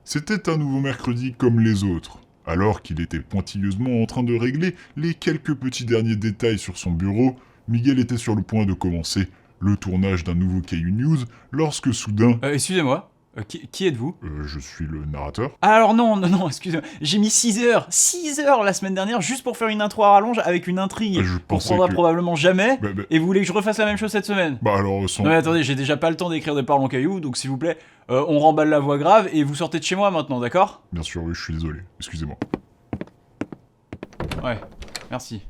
C'était un nouveau mercredi comme les autres. Alors qu'il était pointilleusement en train de régler les quelques petits derniers détails sur son bureau, Miguel était sur le point de commencer le tournage d'un nouveau Caillou News lorsque soudain... Excusez-moi, qui êtes-vous? Je suis le narrateur. Ah alors non, excusez-moi, j'ai mis 6 heures la semaine dernière juste pour faire une intro à rallonge avec une intrigue Je qu'on pensais prendra que... probablement jamais, Bah, et vous voulez que je refasse la même chose cette semaine? alors, sans... Non mais attendez, j'ai déjà pas le temps d'écrire des paroles en cailloux, donc s'il vous plaît, on remballe la voix grave et vous sortez de chez moi maintenant, d'accord? Bien sûr, oui, je suis désolé. Excusez-moi. Ouais, merci.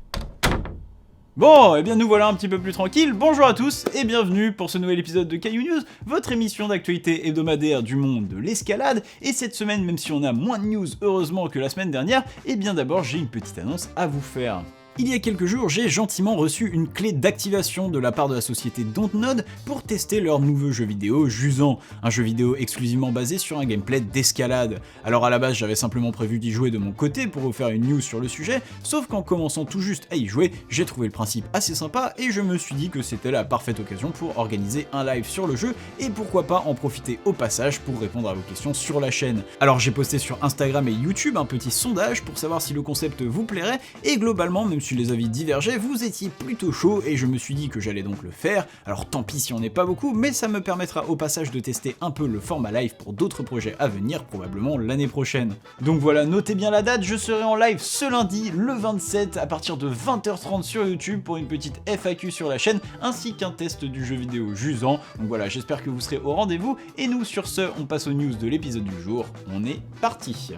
Bon, eh bien nous voilà un petit peu plus tranquilles. Bonjour à tous et bienvenue pour ce nouvel épisode de Caillou News, votre émission d'actualité hebdomadaire du monde de l'escalade. Et cette semaine, même si on a moins de news heureusement que la semaine dernière, eh bien d'abord j'ai une petite annonce à vous faire. Il y a quelques jours, j'ai gentiment reçu une clé d'activation de la part de la société Dontnod pour tester leur nouveau jeu vidéo Jusant, un jeu vidéo exclusivement basé sur un gameplay d'escalade. Alors à la base, j'avais simplement prévu d'y jouer de mon côté pour vous faire une news sur le sujet, sauf qu'en commençant tout juste à y jouer, j'ai trouvé le principe assez sympa et je me suis dit que c'était la parfaite occasion pour organiser un live sur le jeu et pourquoi pas en profiter au passage pour répondre à vos questions sur la chaîne. Alors j'ai posté sur Instagram et YouTube un petit sondage pour savoir si le concept vous plairait et globalement, même si les avis divergeaient, vous étiez plutôt chaud et je me suis dit que j'allais donc le faire. Alors tant pis si on n'est pas beaucoup, mais ça me permettra au passage de tester un peu le format live pour d'autres projets à venir, probablement l'année prochaine. Donc voilà, notez bien la date, je serai en live ce lundi, le 27, à partir de 20h30 sur YouTube pour une petite FAQ sur la chaîne, ainsi qu'un test du jeu vidéo Jusant. Donc voilà, j'espère que vous serez au rendez-vous, et nous sur ce, on passe aux news de l'épisode du jour, on est parti.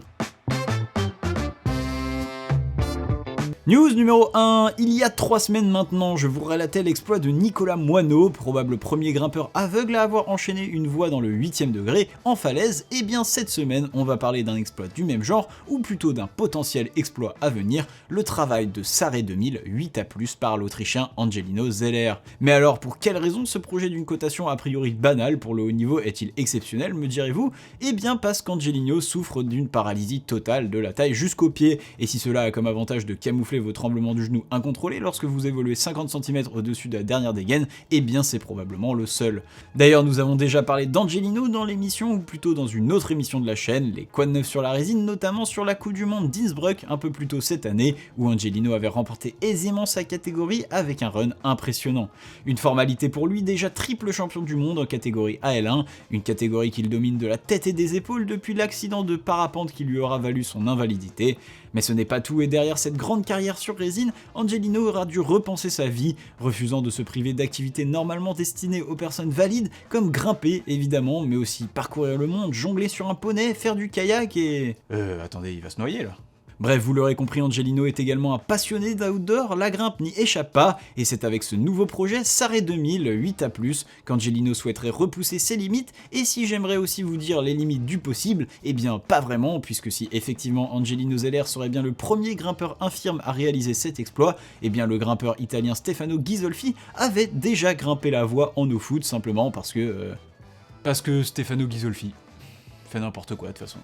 News numéro 1, il y a 3 semaines maintenant, je vous relatais l'exploit de Nicolas Moineau, probable premier grimpeur aveugle à avoir enchaîné une voie dans le 8ème degré en falaise, et bien cette semaine on va parler d'un exploit du même genre, ou plutôt d'un potentiel exploit à venir, le travail de Sarré 2000 8A+, par l'Autrichien Angelino Zeller. Mais alors pour quelle raison ce projet d'une cotation a priori banale pour le haut niveau est-il exceptionnel, me direz-vous? Eh bien parce qu'Angelino souffre d'une paralysie totale de la taille jusqu'aux pieds, et si cela a comme avantage de camoufler vos tremblements du genou incontrôlés lorsque vous évoluez 50 cm au-dessus de la dernière dégaine, eh bien c'est probablement le seul. D'ailleurs nous avons déjà parlé d'Angelino dans l'émission, ou plutôt dans une autre émission de la chaîne, les Quoi de neuf sur la résine, notamment sur la Coupe du Monde d'Innsbruck un peu plus tôt cette année, où Angelino avait remporté aisément sa catégorie avec un run impressionnant. Une formalité pour lui, déjà triple champion du monde en catégorie AL1, une catégorie qu'il domine de la tête et des épaules depuis l'accident de parapente qui lui aura valu son invalidité. Mais ce n'est pas tout, et derrière cette grande carrière sur résine, Angelino aura dû repenser sa vie, refusant de se priver d'activités normalement destinées aux personnes valides, comme grimper évidemment, mais aussi parcourir le monde, jongler sur un poney, faire du kayak et... attendez, il va se noyer là. Bref, vous l'aurez compris, Angelino est également un passionné d'outdoor, la grimpe n'y échappe pas, et c'est avec ce nouveau projet Sarré 2000 8A+, qu'Angelino souhaiterait repousser ses limites, et si j'aimerais aussi vous dire les limites du possible, eh bien pas vraiment, puisque si effectivement Angelino Zeller serait bien le premier grimpeur infirme à réaliser cet exploit, eh bien le grimpeur italien Stefano Ghisolfi avait déjà grimpé la voie en no-foot, simplement parce que Stefano Ghisolfi fait n'importe quoi de toute façon.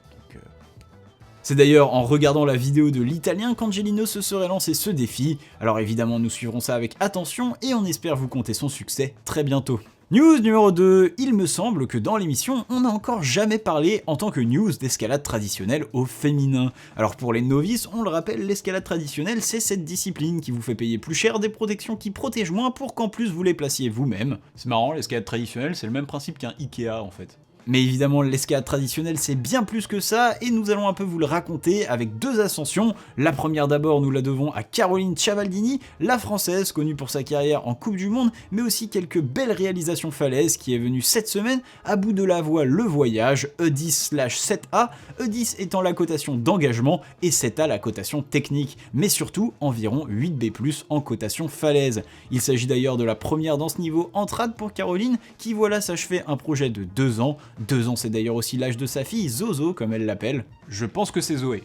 C'est d'ailleurs en regardant la vidéo de l'italien qu'Angelino se serait lancé ce défi, alors évidemment nous suivrons ça avec attention et on espère vous conter son succès très bientôt. News numéro 2, il me semble que dans l'émission, on n'a encore jamais parlé en tant que news d'escalade traditionnelle au féminin. Alors pour les novices, on le rappelle, l'escalade traditionnelle c'est cette discipline qui vous fait payer plus cher des protections qui protègent moins pour qu'en plus vous les placiez vous-même. C'est marrant, l'escalade traditionnelle c'est le même principe qu'un Ikea en fait. Mais évidemment, l'escalade traditionnelle c'est bien plus que ça, et nous allons un peu vous le raconter avec deux ascensions. La première d'abord, nous la devons à Caroline Ciavaldini, la française connue pour sa carrière en Coupe du Monde, mais aussi quelques belles réalisations falaises, qui est venue cette semaine à bout de la voie Le Voyage, E10/7A, E10 étant la cotation d'engagement et 7A la cotation technique, mais surtout environ 8B+, en cotation falaise. Il s'agit d'ailleurs de la première dans ce niveau en trad pour Caroline, qui voilà s'achever un projet de 2 ans. 2 ans, c'est d'ailleurs aussi l'âge de sa fille, Zozo comme elle l'appelle. Je pense que c'est Zoé.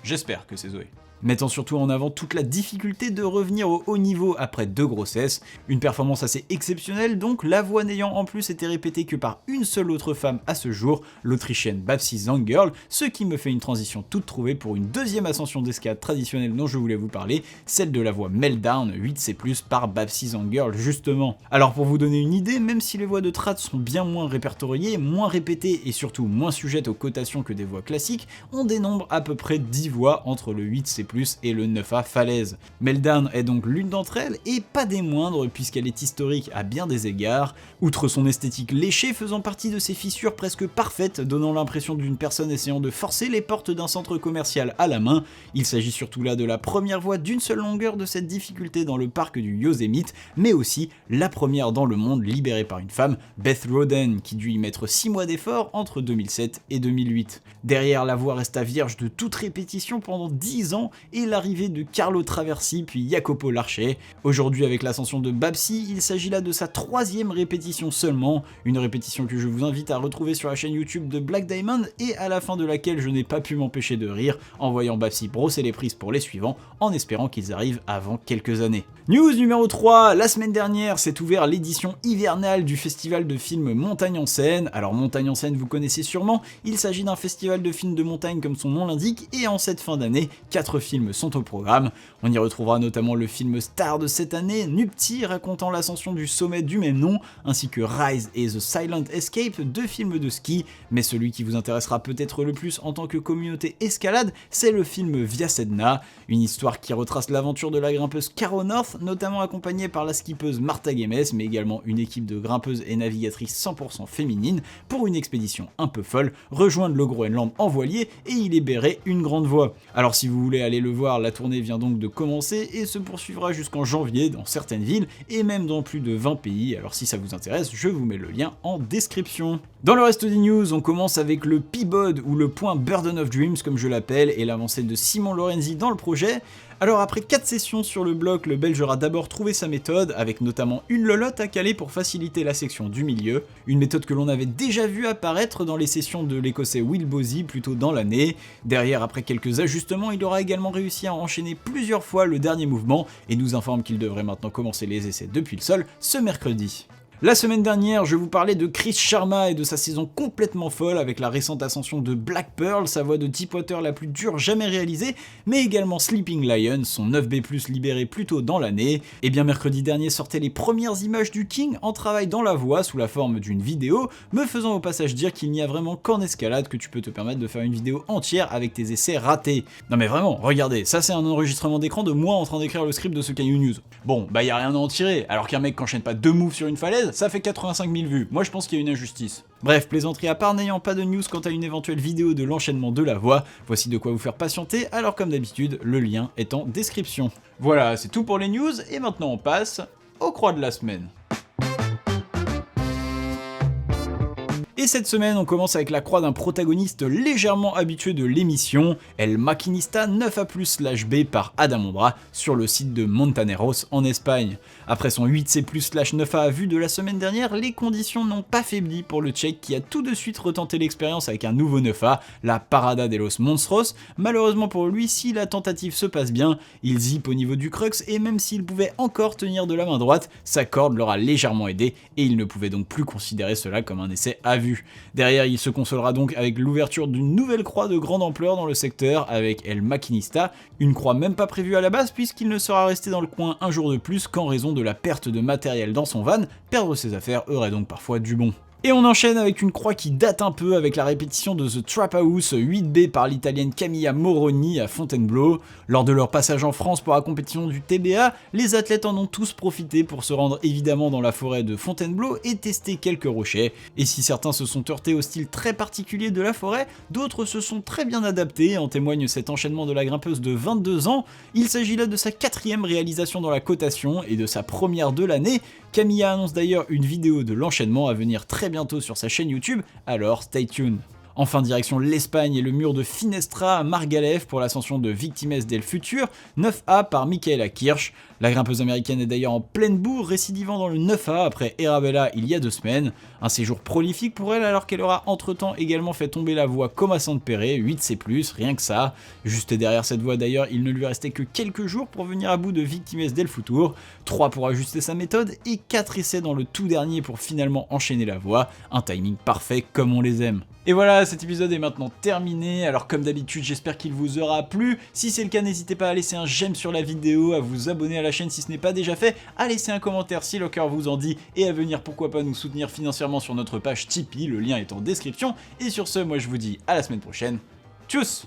J'espère que c'est Zoé. mettant surtout en avant toute la difficulté de revenir au haut niveau après 2 grossesses. Une performance assez exceptionnelle donc, la voix n'ayant en plus été répétée que par une seule autre femme à ce jour, l'Autrichienne Babsi Zangirl, ce qui me fait une transition toute trouvée pour une deuxième ascension d'escalade traditionnelle dont je voulais vous parler, celle de la voix Meltdown 8C+, par Babsi Zangirl justement. Alors pour vous donner une idée, même si les voix de trad sont bien moins répertoriées, moins répétées et surtout moins sujettes aux cotations que des voix classiques, on dénombre à peu près 10 voix entre le 8C+, et le 9A Falaise. Meltdown est donc l'une d'entre elles, et pas des moindres puisqu'elle est historique à bien des égards, outre son esthétique léchée faisant partie de ses fissures presque parfaites, donnant l'impression d'une personne essayant de forcer les portes d'un centre commercial à la main. Il s'agit surtout là de la première voix d'une seule longueur de cette difficulté dans le parc du Yosemite, mais aussi la première dans le monde libérée par une femme, Beth Roden, qui dut y mettre 6 mois d'effort entre 2007 et 2008. Derrière, la voix resta vierge de toute répétition pendant 10 ans, et l'arrivée de Carlo Traversi puis Jacopo Larcher. Aujourd'hui, avec l'ascension de Babsi, il s'agit là de sa 3e répétition seulement, une répétition que je vous invite à retrouver sur la chaîne YouTube de Black Diamond, et à la fin de laquelle je n'ai pas pu m'empêcher de rire en voyant Babsi brosser les prises pour les suivants, en espérant qu'ils arrivent avant quelques années. News numéro 3, la semaine dernière s'est ouvert l'édition hivernale du festival de films Montagne en Seine. Alors Montagne en Seine vous connaissez sûrement, il s'agit d'un festival de films de montagne comme son nom l'indique, et en cette fin d'année, 4 films sont au programme. On y retrouvera notamment le film star de cette année, Nupti, racontant l'ascension du sommet du même nom, ainsi que Rise et The Silent Escape, 2 films de ski, mais celui qui vous intéressera peut-être le plus en tant que communauté escalade, c'est le film Via Sedna, une histoire qui retrace l'aventure de la grimpeuse Caro North, notamment accompagnée par la skippeuse Martha Gemes, mais également une équipe de grimpeuses et navigatrices 100% féminines, pour une expédition un peu folle, rejoindre le Groenland en voilier et y libérer une grande voie. Alors si vous voulez aller le voir, la tournée vient donc de commencer et se poursuivra jusqu'en janvier dans certaines villes et même dans plus de 20 pays, alors si ça vous intéresse, je vous mets le lien en description. Dans le reste des news, on commence avec le P-Bod ou le point Burden of Dreams comme je l'appelle, et l'avancée de Simon Lorenzi dans le projet. Alors après 4 sessions sur le bloc, le Belge aura d'abord trouvé sa méthode, avec notamment une lolotte à caler pour faciliter la section du milieu, une méthode que l'on avait déjà vu apparaître dans les sessions de l'écossais Will Bosey plus tôt dans l'année. Derrière, après quelques ajustements, il aura également réussi à enchaîner plusieurs fois le dernier mouvement, et nous informe qu'il devrait maintenant commencer les essais depuis le sol ce mercredi. La semaine dernière, je vous parlais de Chris Sharma et de sa saison complètement folle avec la récente ascension de Black Pearl, sa voie de Deepwater la plus dure jamais réalisée, mais également Sleeping Lion, son 9B+, libéré plus tôt dans l'année. Et bien mercredi dernier sortaient les premières images du King en travail dans la voie sous la forme d'une vidéo, me faisant au passage dire qu'il n'y a vraiment qu'en escalade que tu peux te permettre de faire une vidéo entière avec tes essais ratés. Non mais vraiment, regardez, ça c'est un enregistrement d'écran de moi en train d'écrire le script de ce Caillou News. Bon, bah y a rien à en tirer, alors qu'un mec qui enchaîne pas 2 moves sur une falaise, ça fait 85 000 vues. Moi je pense qu'il y a une injustice. Bref, plaisanterie à part, n'ayant pas de news quant à une éventuelle vidéo de l'enchaînement de la voix, voici de quoi vous faire patienter, alors comme d'habitude, le lien est en description. Voilà, c'est tout pour les news, et maintenant on passe aux croix de la semaine. Et cette semaine, on commence avec la croix d'un protagoniste légèrement habitué de l'émission, El Maquinista 9A+/B par Adam Ondra, sur le site de Montaneros en Espagne. Après son 8C+/9A vu de la semaine dernière, les conditions n'ont pas faibli pour le Tchèque qui a tout de suite retenté l'expérience avec un nouveau 9A, la Parada de los Monstros. Malheureusement pour lui, si la tentative se passe bien, il zippe au niveau du crux et même s'il pouvait encore tenir de la main droite, sa corde l'aura légèrement aidé et il ne pouvait donc plus considérer cela comme un essai à vue. Derrière, il se consolera donc avec l'ouverture d'une nouvelle croix de grande ampleur dans le secteur avec El Maquinista, une croix même pas prévue à la base puisqu'il ne sera resté dans le coin un jour de plus qu'en raison de la perte de matériel dans son van. Perdre ses affaires aurait donc parfois du bon. Et on enchaîne avec une croix qui date un peu avec la répétition de The Trap House 8B par l'italienne Camilla Moroni à Fontainebleau. Lors de leur passage en France pour la compétition du TBA, les athlètes en ont tous profité pour se rendre évidemment dans la forêt de Fontainebleau et tester quelques rochers. Et si certains se sont heurtés au style très particulier de la forêt, d'autres se sont très bien adaptés, en témoigne cet enchaînement de la grimpeuse de 22 ans. Il s'agit là de sa 4e réalisation dans la cotation et de sa première de l'année. Camilla annonce d'ailleurs une vidéo de l'enchaînement à venir très bientôt sur sa chaîne YouTube, alors stay tuned. Enfin direction l'Espagne et le mur de Finestra à Margalef pour l'ascension de Victimes del Futur, 9A par Michaela Kirsch. La grimpeuse américaine est d'ailleurs en pleine bourre, récidivant dans le 9A après Erabella il y a 2 semaines. Un séjour prolifique pour elle alors qu'elle aura entre-temps également fait tomber la voie Coma Sampere, 8C+, rien que ça. Juste derrière cette voie d'ailleurs, il ne lui restait que quelques jours pour venir à bout de Victimes del Futur, 3 pour ajuster sa méthode et 4 essais dans le tout dernier pour finalement enchaîner la voie, un timing parfait comme on les aime. Et voilà, cet épisode est maintenant terminé, alors comme d'habitude j'espère qu'il vous aura plu. Si c'est le cas, n'hésitez pas à laisser un j'aime sur la vidéo, à vous abonner à la chaîne si ce n'est pas déjà fait, à laisser un commentaire si le cœur vous en dit, et à venir pourquoi pas nous soutenir financièrement sur notre page Tipeee, le lien est en description. Et sur ce, moi je vous dis à la semaine prochaine, tchuss!